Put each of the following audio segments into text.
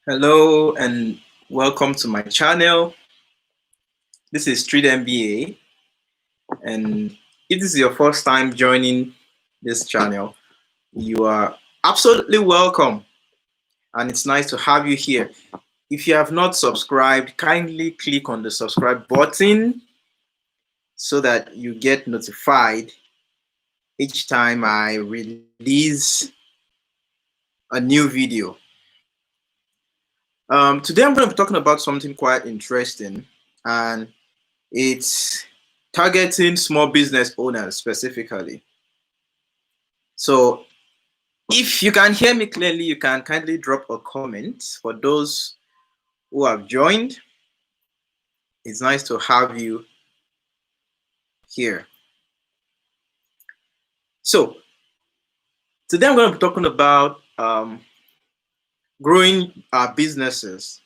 Hello and welcome to my channel. This is Street MBA, and if this is your first time joining this channel, you are absolutely welcome, and it's nice to have you here. If you have not subscribed, kindly click on the subscribe button so that you get notified each time I release a new video. Today I'm going to be talking about something quite interesting, and it's targeting small business owners specifically. So if you can hear me clearly, you can kindly drop a comment. For those who have joined, it's nice to have you here. So today I'm going to be talking about growing our businesses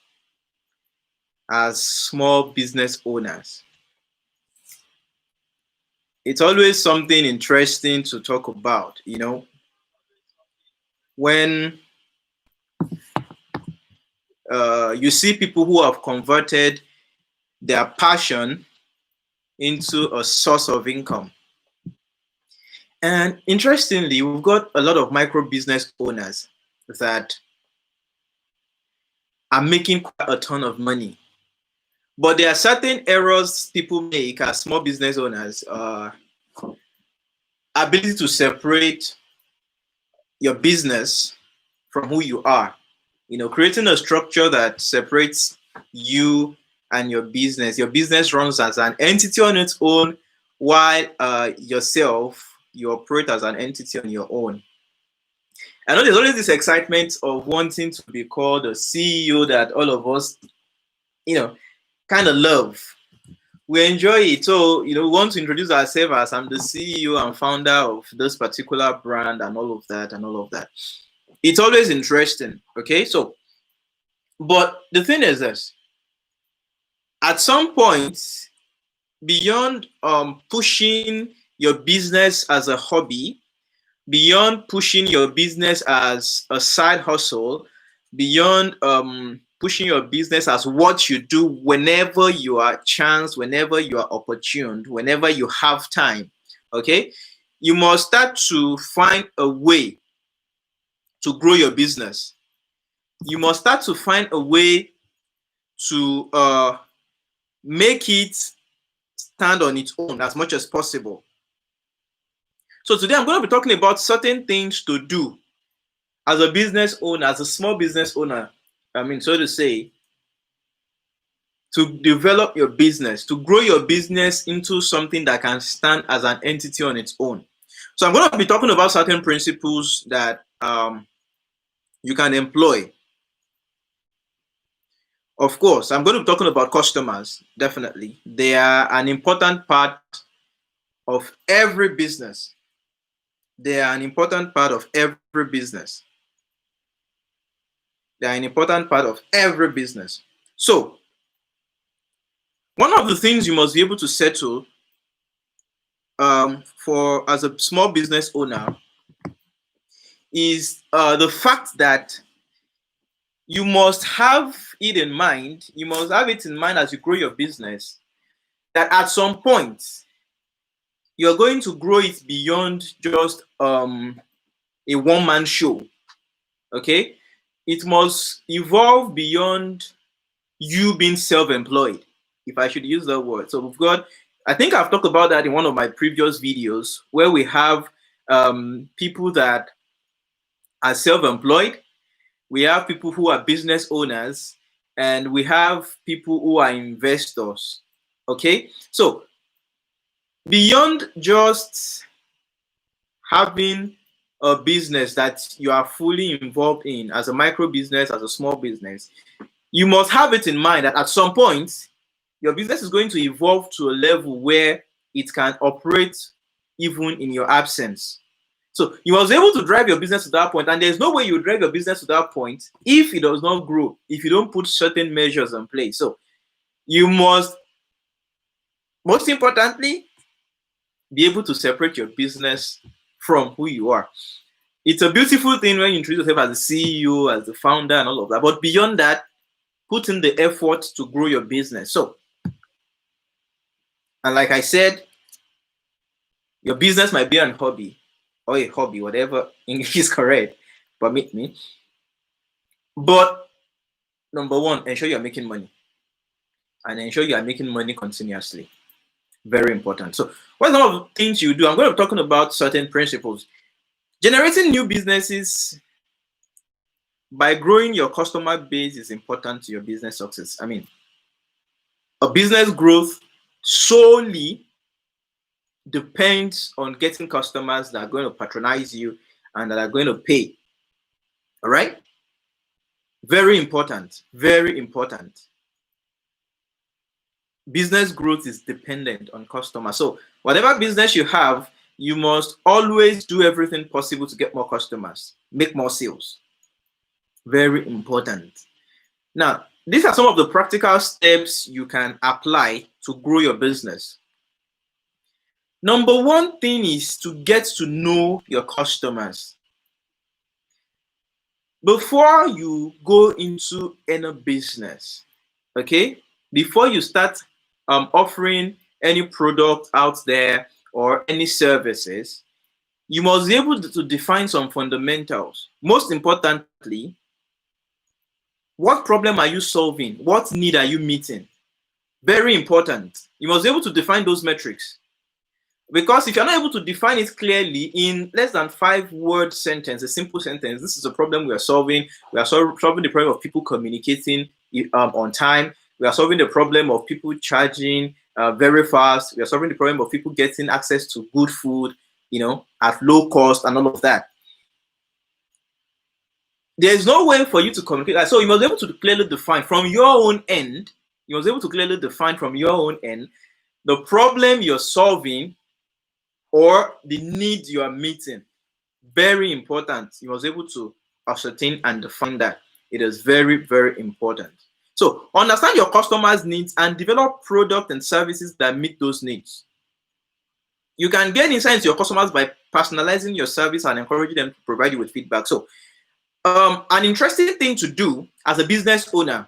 as small business owners. It's always something interesting to talk about, when you see people who have converted their passion into a source of income. And interestingly, we've got a lot of micro business owners that are making quite a ton of money. But there are certain errors people make as small business owners. Ability to separate your business from who you are. Creating a structure that separates you and your business. Your business runs as an entity on its own, while yourself, you operate as an entity on your own. I know there's always this excitement of wanting to be called a CEO that all of us, kind of love. We enjoy it. So, we want to introduce ourselves as I'm the CEO and founder of this particular brand and all of that. It's always interesting. Okay. So, but the thing is this, at some point, beyond pushing your business as a hobby, beyond pushing your business as a side hustle, beyond pushing your business as what you do whenever you are chance, whenever you are opportune, whenever you have time, okay, you must start to find a way to grow your business. You must start to find a way to make it stand on its own as much as possible. So today I'm going to be talking about certain things to do as a business owner, as a small business owner, so to say, to develop your business, to grow your business into something that can stand as an entity on its own. So I'm going to be talking about certain principles that you can employ. Of course, I'm going to be talking about customers, definitely. They are an important part of every business. They are an important part of every business. They are an important part of every business. So, one of the things you must be able to settle for as a small business owner is the fact that you must have it in mind. You must have it in mind as you grow your business that at some point you're going to grow it beyond just a one-man show. Okay, it must evolve beyond you being self-employed, if I should use that word. So we've got, I think I've talked about that in one of my previous videos, where we have people that are self-employed, we have people who are business owners, and we have people who are investors. Okay, so beyond just having a business that you are fully involved in as a micro business, as a small business, you must have it in mind that at some point your business is going to evolve to a level where it can operate even in your absence. So you must be able to drive your business to that point, and there's no way you drive your business to that point if it does not grow, if you don't put certain measures in place. So you must, most importantly, be able to separate your business from who you are. It's a beautiful thing when you introduce yourself as the CEO, as the founder, and all of that. But beyond that, put in the effort to grow your business. So, and like I said, your business might be a hobby or a hobby, whatever English is correct. Permit me. But number one, ensure you're making money, and ensure you are making money continuously. Very important. So, what are some of the things you do? I'm going to be talking about certain principles. Generating new businesses by growing your customer base is important to your business success. I mean, a business growth solely depends on getting customers that are going to patronize you and that are going to pay. All right? Very important. Very important. Business growth is dependent on customers. So whatever business you have, you must always do everything possible to get more customers, make more sales. Very important. Now, these are some of the practical steps you can apply to grow your business. Number one thing is to get to know your customers. Before you go into any business, okay, before you start offering any product out there or any services, you must be able to define some fundamentals. Most importantly, what problem are you solving? What need are you meeting? Very important. You must be able to define those metrics. Because if you're not able to define it clearly in less than 5-word sentence, a simple sentence, this is a problem we are solving. We are solving the problem of people communicating on time. We are solving the problem of people charging very fast. We are solving the problem of people getting access to good food, at low cost and all of that. There's no way for you to communicate that. So you must be able to clearly define from your own end. You must be able to clearly define from your own end the problem you're solving or the need you are meeting. Very important. You must be able to ascertain and define that. It is very, very important. So understand your customers' needs and develop products and services that meet those needs. You can gain insight into your customers by personalizing your service and encouraging them to provide you with feedback. So an interesting thing to do as a business owner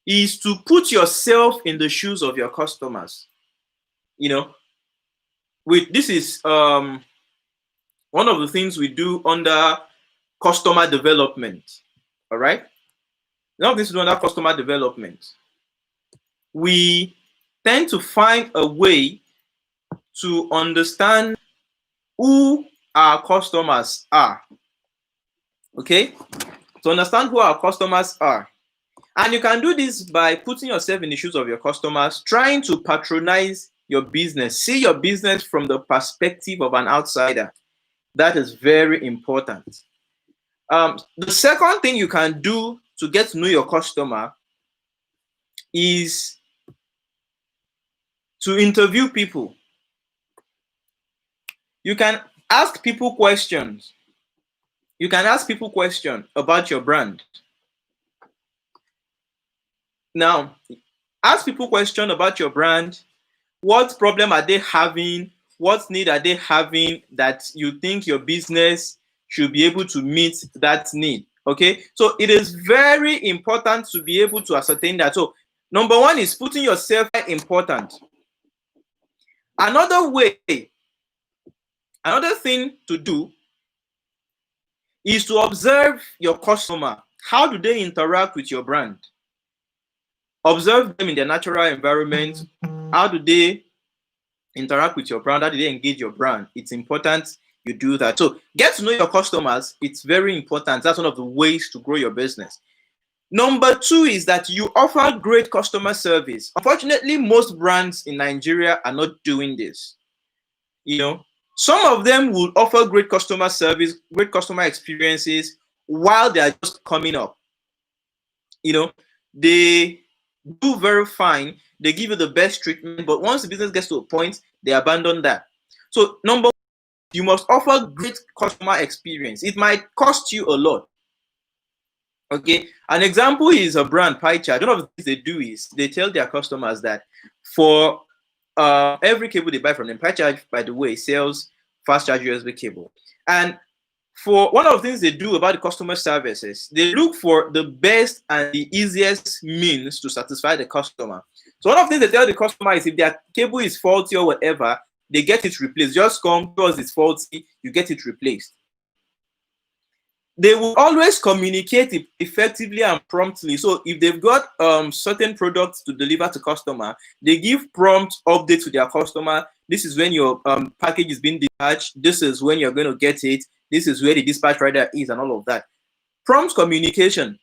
is to put yourself in the shoes of your customers. This is one of the things we do under customer development. All right. Now this is under customer development. We tend to find a way to understand who our customers are. Okay, to understand who our customers are. And you can do this by putting yourself in the shoes of your customers, trying to patronize your business. See your business from the perspective of an outsider. That is very important. The second thing you can do to get to know your customer is to interview people. You can ask people questions. You can ask people questions about your brand. Now, ask people questions about your brand. What problem are they having? What need are they having that you think your business should be able to meet that need? Okay, so it is very important to be able to ascertain that. So, number one is putting yourself important. Another thing to do is to observe your customer. How do they interact with your brand? Observe them in their natural environment. How do they interact with your brand? How do they engage your brand? It's important you do that. So get to know your customers. It's very important. That's one of the ways to grow your business. Number two is that you offer great customer service. Unfortunately, most brands in Nigeria are not doing this. Some of them will offer great customer service, great customer experiences while they are just coming up. They do very fine. They give you the best treatment, but once the business gets to a point, they abandon that. So number one, you must offer great customer experience. It might cost you a lot. Okay, an example is a brand, PieCharge. One of the things they do is they tell their customers that for every cable they buy from them, PieCharge, by the way, sells fast charge USB cable. And For one of the things they do about the customer services, they look for the best and the easiest means to satisfy the customer. So one of the things they tell the customer is if their cable is faulty or whatever, they get it replaced. Just come because it's faulty, you get it replaced. They will always communicate effectively and promptly. So if they've got certain products to deliver to customer, they give prompt update to their customer. This is when your package is being dispatched. This is when you're going to get it. This is where the dispatch rider is, and all of that. Prompt communication.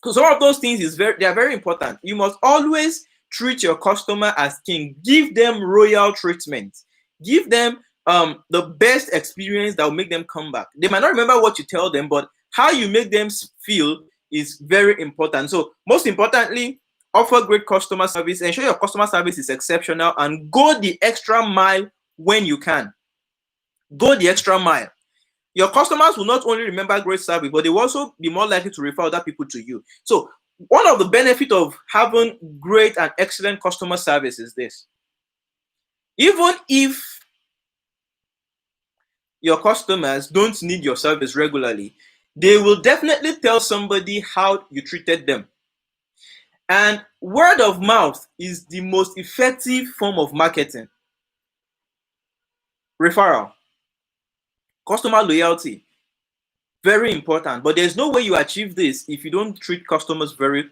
So some of those things they are very important. You must always treat your customer as king. Give them royal treatment. Give them the best experience that will make them come back. They might not remember what you tell them, but how you make them feel is very important. So most importantly, offer great customer service. Ensure your customer service is exceptional, and go the extra mile when you can. Go the extra mile. Your customers will not only remember great service, but they will also be more likely to refer other people to you. So one of the benefits of having great and excellent customer service is this. Even if your customers don't need your service regularly, they will definitely tell somebody how you treated them. And word of mouth is the most effective form of marketing. Referral. Customer loyalty. Very important. But there's no way you achieve this if you don't treat customers very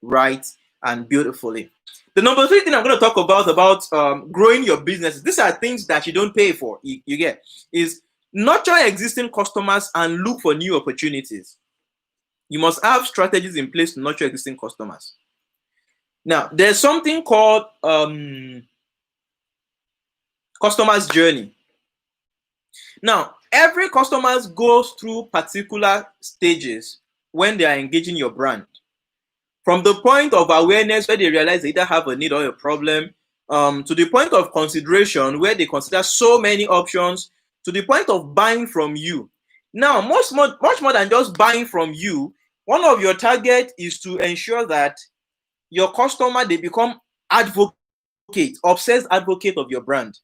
right and beautifully. The number 3 thing I'm going to talk about growing your business, these are things that you don't pay for, you get, is nurture existing customers and look for new opportunities. You must have strategies in place to nurture existing customers. Now, there's something called customer's journey. Now, every customer goes through particular stages when they are engaging your brand. From the point of awareness, where they realize they either have a need or a problem, to the point of consideration, where they consider so many options, to the point of buying from you. Now, much more than just buying from you, one of your targets is to ensure that your customer, they become obsessed advocate of your brand.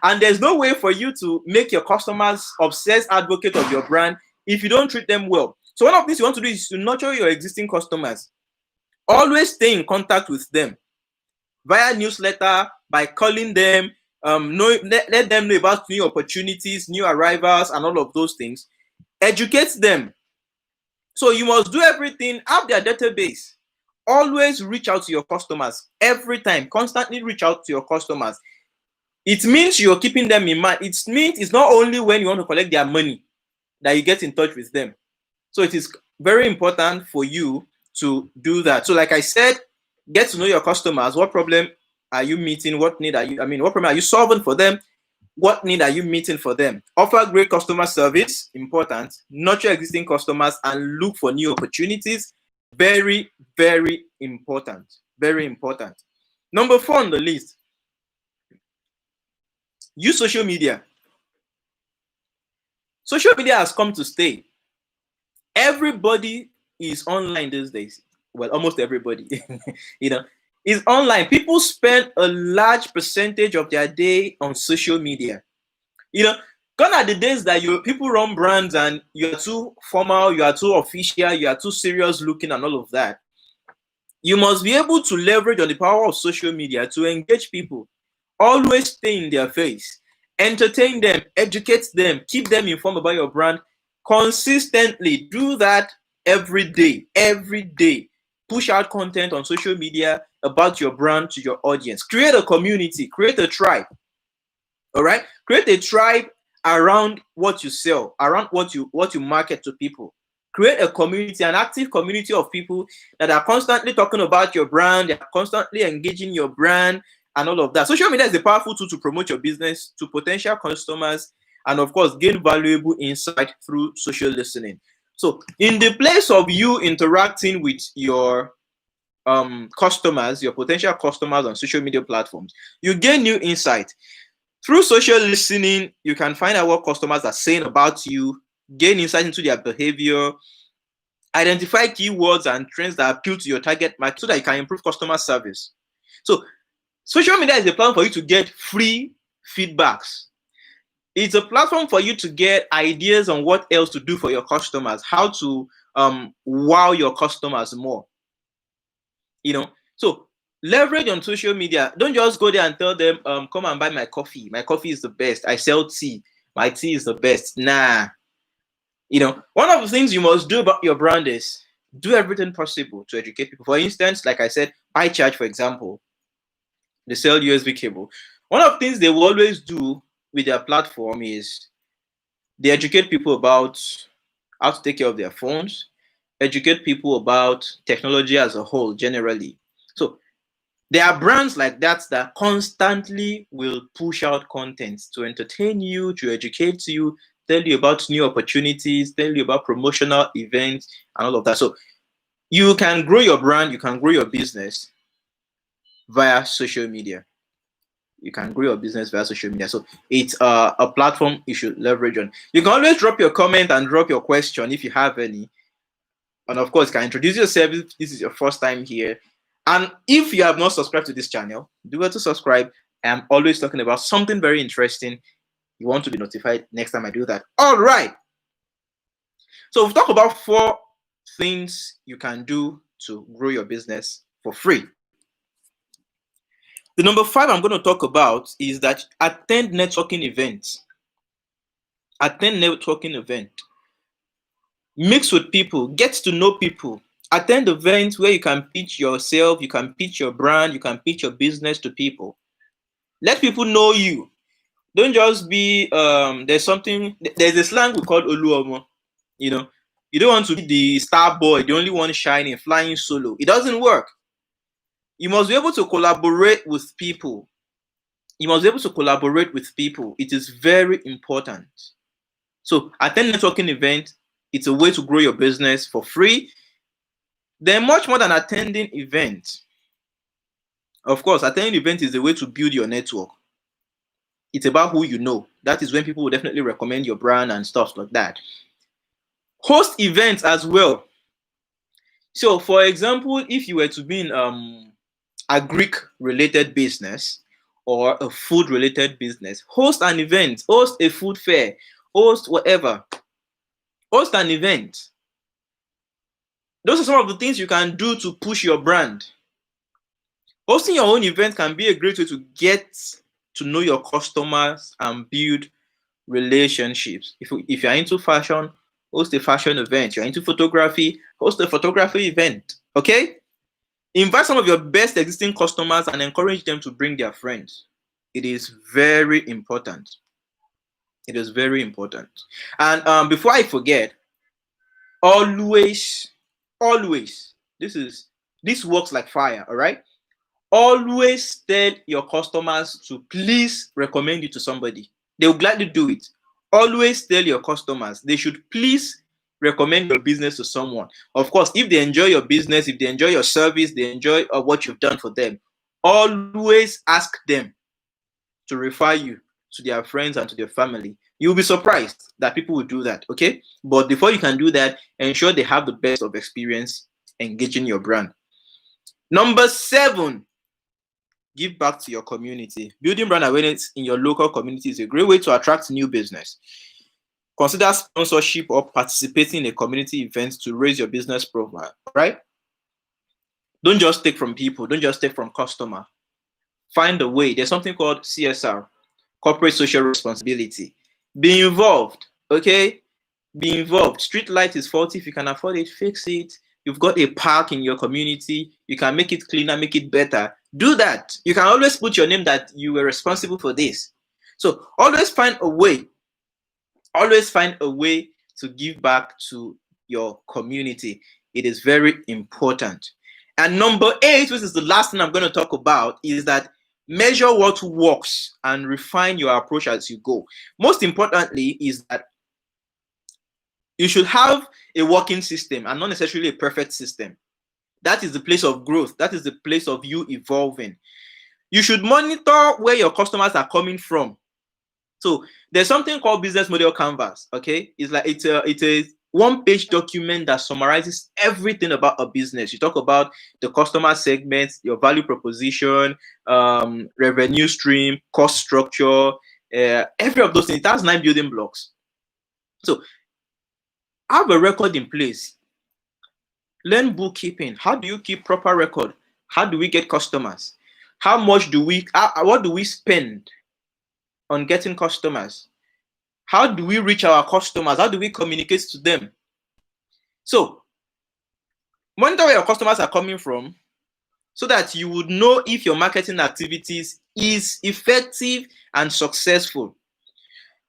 And there's no way for you to make your customers obsessed advocate of your brand if you don't treat them well. So one of the things you want to do is to nurture your existing customers. Always stay in contact with them via newsletter, by calling them, let them know about new opportunities, new arrivals, and all of those things. Educate them. So you must do everything, have their database. Always reach out to your customers every time. Constantly reach out to your customers. It means you're keeping them in mind. It means it's not only when you want to collect their money that you get in touch with them. So it is very important for you to do that. So like I said, get to know your customers. What problem are you meeting? What problem are you solving for them? What need are you meeting for them? Offer great customer service, important. Nurture existing customers and look for new opportunities. Very, very important. Very important. Number 4 on the list. Use social media. Social media has come to stay. Everybody is online these days. Well, almost everybody, is online. People spend a large percentage of their day on social media. Gone are the days that people run brands and you're too formal, you are too official, you are too serious looking and all of that. You must be able to leverage on the power of social media to engage people. Always stay in their face. Entertain them, educate them, keep them informed about your brand consistently. Do that every day. Every day. Push out content on social media about your brand to your audience. Create a community. Create a tribe. All right? Create a tribe around what you sell, around what you market to people. Create a community, an active community of people that are constantly talking about your brand, they are constantly engaging your brand, and all of that. Social media is a powerful tool to promote your business to potential customers and, of course, gain valuable insight through social listening. So in the place of you interacting with your customers, your potential customers on social media platforms, you gain new insight. Through social listening, you can find out what customers are saying about you, gain insight into their behavior, identify keywords and trends that appeal to your target market so that you can improve customer service. So social media is a platform for you to get free feedbacks. It's a platform for you to get ideas on what else to do for your customers, how to wow your customers more. So leverage on social media. Don't just go there and tell them, come and buy my coffee. My coffee is the best. I sell tea. My tea is the best. Nah. One of the things you must do about your brand is do everything possible to educate people. For instance, like I said, iCharge, for example, they sell USB cable. One of the things they will always do with their platform is they educate people about how to take care of their phones, educate people about technology as a whole generally. So there are brands like that that constantly will push out content to entertain you, to educate you, tell you about new opportunities, tell you about promotional events and all of that. So you can grow your brand, you can grow your business via social media. You can grow your business via social media. So it's a platform you should leverage on. You can always drop your comment and drop your question if you have any. And of course, you can introduce yourself if this is your first time here. And if you have not subscribed to this channel, do well to subscribe. I'm always talking about something very interesting. You want to be notified next time I do that. All right. So we've talked about 4 things you can do to grow your business for free. The number 5 I'm going to talk about is that attend networking events. Attend networking event. Mix with people, get to know people. Attend events where you can pitch yourself, you can pitch your brand, you can pitch your business to people. Let people know you. Don't just be there's a slang we call Oluomo. You don't want to be the star boy, the only one shining, flying solo. It doesn't work. You must be able to collaborate with people. It is very important. So attend networking event. It's a way to grow your business for free. They're much more than attending events. Of course, attending event is a way to build your network. It's about who you know. That is when people will definitely recommend your brand and stuff like that. Host events as well. So, for example, if you were to be in a Greek-related business or a food-related business, host an event, host a food fair, host whatever. Host an event. Those are some of the things you can do to push your brand. Hosting your own event can be a great way to get to know your customers and build relationships. If you're into fashion, host a fashion event. You're into photography, host a photography event. Okay? Invite some of your best existing customers and encourage them to bring their friends. It is very important. It is very important. And before I forget, always, this works like fire, all right? Always tell your customers to please recommend you to somebody. They will gladly do it. Always tell your customers they should please recommend your business to someone. Of course, if they enjoy your business, if they enjoy your service, they enjoy what you've done for them, always ask them to refer you to their friends and to their family. You'll be surprised that people will do that, okay? But before you can do that, ensure they have the best of experience engaging your brand. Number 7, give back to your community. Building brand awareness in your local community is a great way to attract new business. Consider sponsorship or participating in a community event to raise your business profile, right? Don't just take from people. Don't just take from customer. Find a way. There's something called CSR, corporate social responsibility. Be involved, okay? Be involved. Street light is faulty. If you can afford it, fix it. You've got a park in your community. You can make it cleaner, make it better. Do that. You can always put your name that you were responsible for this. So always find a way. Always find a way to give back to your community. It is very important. And number 8, which is the last thing I'm going to talk about, is that measure what works and refine your approach as you go. Most importantly is that you should have a working system and not necessarily a perfect system. That is the place of growth. That is the place of you evolving. You should monitor where your customers are coming from. So there's something called business model canvas. Okay, it's a one-page document that summarizes everything about a business. You talk about the customer segments, your value proposition, revenue stream, cost structure, every of those things. It has 9 building blocks. So have a record in place. Learn bookkeeping. How do you keep proper record? How do we get customers? How much do we, what do we spend on getting customers? How do we reach our customers? How do we communicate to them? So monitor where your customers are coming from so that you would know if your marketing activities is effective and successful.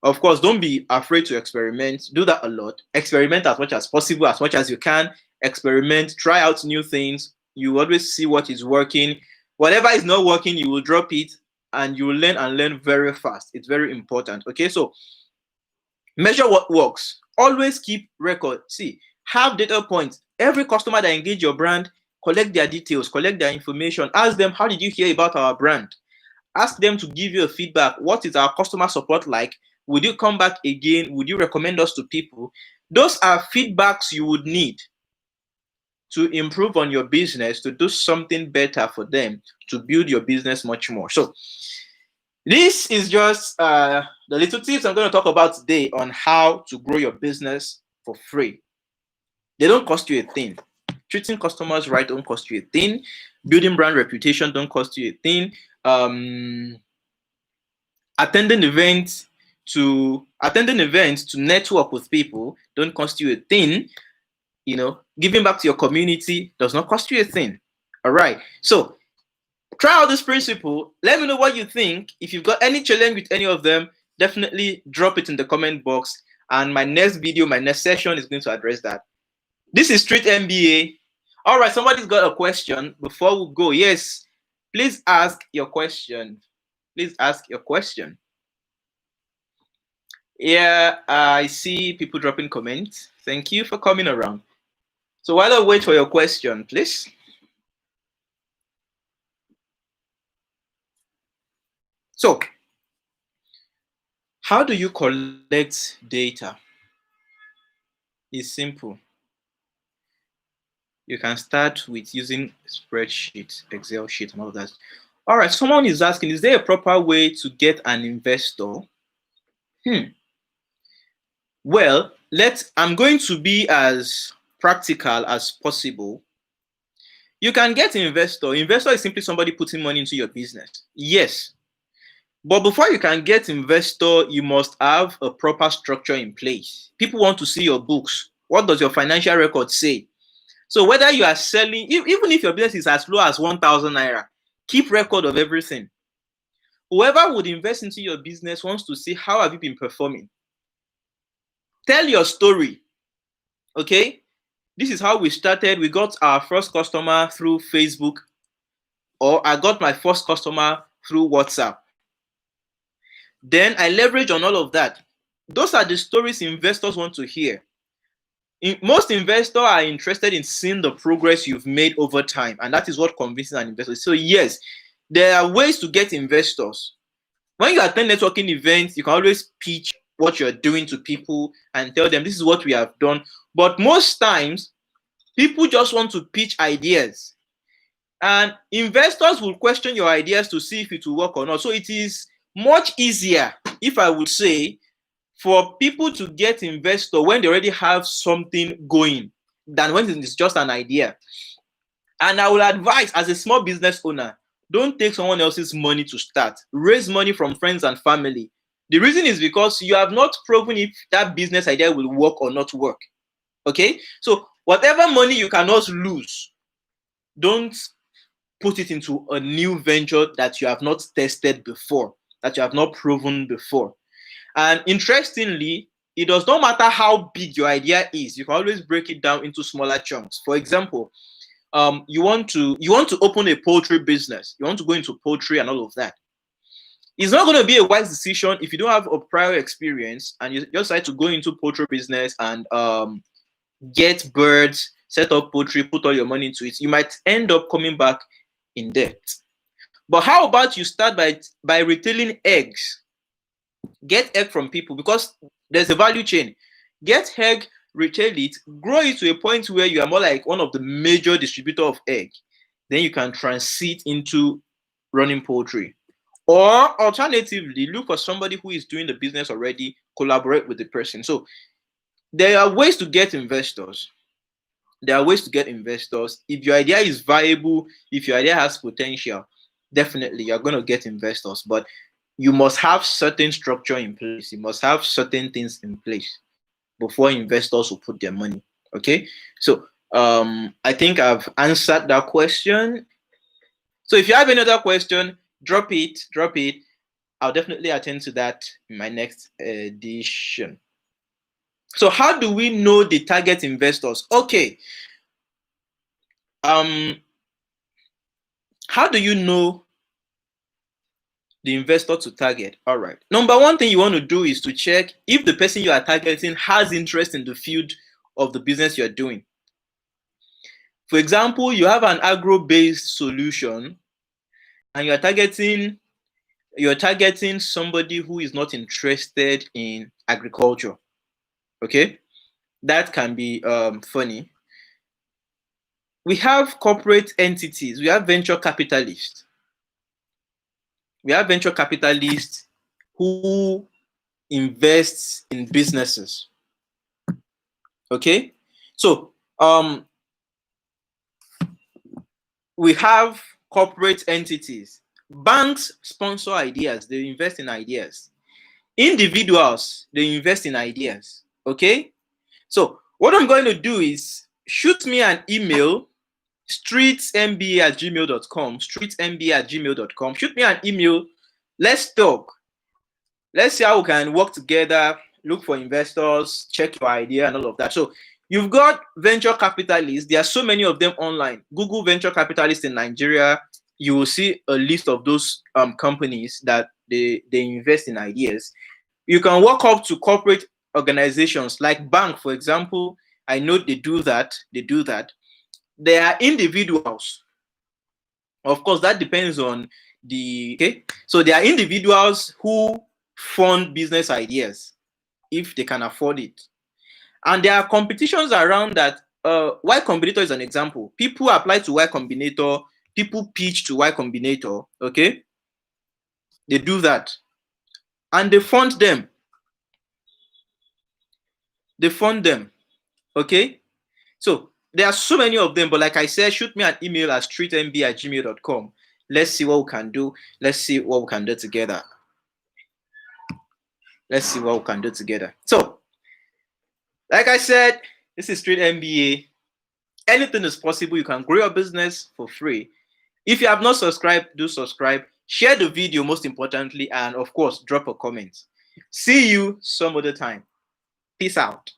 Of course, don't be afraid to experiment. Do that a lot. Experiment as much as possible, as much as you can. Experiment, try out new things. You always see what is working. Whatever is not working, you will drop it and you will learn and learn very fast. It's very important. Okay, so measure what works. Always keep record. See, have data points. Every customer that engage your brand, collect their details, collect their information. Ask them, how did you hear about our brand? Ask them to give you a feedback. What is our customer support like? Would you come back again? Would you recommend us to people? Those are feedbacks you would need to improve on your business, to do something better for them, to build your business much more. So this is just the little tips I'm going to talk about today on how to grow your business for free. They don't cost you a thing. Treating customers right don't cost you a thing. Building brand reputation don't cost you a thing. Attending events to network with people don't cost you a thing. You know, giving back to your community does not cost you a thing. All right. So try out this principle. Let me know what you think. If you've got any challenge with any of them, definitely drop it in the comment box. And my next video, my next session is going to address that. This is Street MBA. All right, somebody's got a question before we go. Yes, please ask your question. Please ask your question. Yeah, I see people dropping comments. Thank you for coming around. So while I wait for your question, please. So, how do you collect data? It's simple. You can start with using spreadsheets, Excel sheet, and all that. All right, someone is asking, is there a proper way to get an investor? Well, I'm going to be as practical as possible. You can get investor. Investor is simply somebody putting money into your business. Yes. But before you can get investor, you must have a proper structure in place. People want to see your books. What does your financial record say? So whether you are selling, even if your business is as low as 1,000 naira, keep record of everything. Whoever would invest into your business wants to see how have you been performing. Tell your story. Okay? This is how we started. We got our first customer through Facebook, or I got my first customer through WhatsApp. Then I leverage on all of that. Those are the stories investors want to hear. Most investors are interested in seeing the progress you've made over time, and that is what convinces an investor. So yes, there are ways to get investors. When you attend networking events, you can always pitch what you're doing to people and tell them this is what we have done. But most times, people just want to pitch ideas, and investors will question your ideas to see if it will work or not. So it is much easier, if I would say, for people to get investor when they already have something going than when it's just an idea. And I will advise, as a small business owner, don't take someone else's money to start. Raise money from friends and family. The reason is because you have not proven if that business idea will work or not work. Okay? So whatever money you cannot lose, don't put it into a new venture that you have not tested before, that you have not proven before. And interestingly, it does not matter how big your idea is. You can always break it down into smaller chunks. For example, you want to open a poultry business. You want to go into poultry and all of that. It's not going to be a wise decision if you don't have a prior experience and you decide to go into poultry business and get birds, set up poultry, put all your money into it. You might end up coming back in debt. But how about you start by retailing eggs? Get egg from people, because there's a value chain. Get egg, retail it, grow it to a point where you are more like one of the major distributor of egg. Then you can transit into running poultry. Or alternatively, look for somebody who is doing the business already, collaborate with the person. So there are ways to get investors. There are ways to get investors. If your idea is viable, if your idea has potential, definitely you're going to get investors. But you must have certain structure in place. You must have certain things in place before investors will put their money. Okay. So I think I've answered that question. So if you have any other question, drop it. I'll definitely attend to that in my next edition. So how do we know the target investors? Okay. How do you know the investor to target? All right. Number one thing you want to do is to check if the person you are targeting has interest in the field of the business you're doing. For example, you have an agro-based solution and you're targeting somebody who is not interested in agriculture. Okay, that can be funny. We have corporate entities, we have venture capitalists. We have venture capitalists who invest in businesses. Okay, so we have corporate entities. Banks sponsor ideas, they invest in ideas. Individuals, they invest in ideas. Okay, so what I'm going to do is shoot me an email, streetsmba@gmail.com, streetsmba@gmail.com. Shoot me an email. Let's talk. Let's see how we can work together, look for investors, check your idea and all of that. So you've got venture capitalists. There are so many of them online. Google venture capitalists in Nigeria. You will see a list of those companies that they invest in ideas. You can walk up to corporate organizations like bank, for example. I know they do that. There are individuals. Of course, that depends on the, okay. So there are individuals who fund business ideas if they can afford it. And there are competitions around that. Y Combinator is an example. People apply to Y Combinator, people pitch to Y Combinator, okay? They do that. And they fund them. Okay? So there are so many of them, but like I said, shoot me an email at streetmb@gmail.com. Let's see what we can do. Let's see what we can do together. So, like I said, this is Street MBA. Anything is possible. You can grow your business for free. If you have not subscribed, do subscribe. Share the video, most importantly, and of course, drop a comment. See you some other time. Peace out.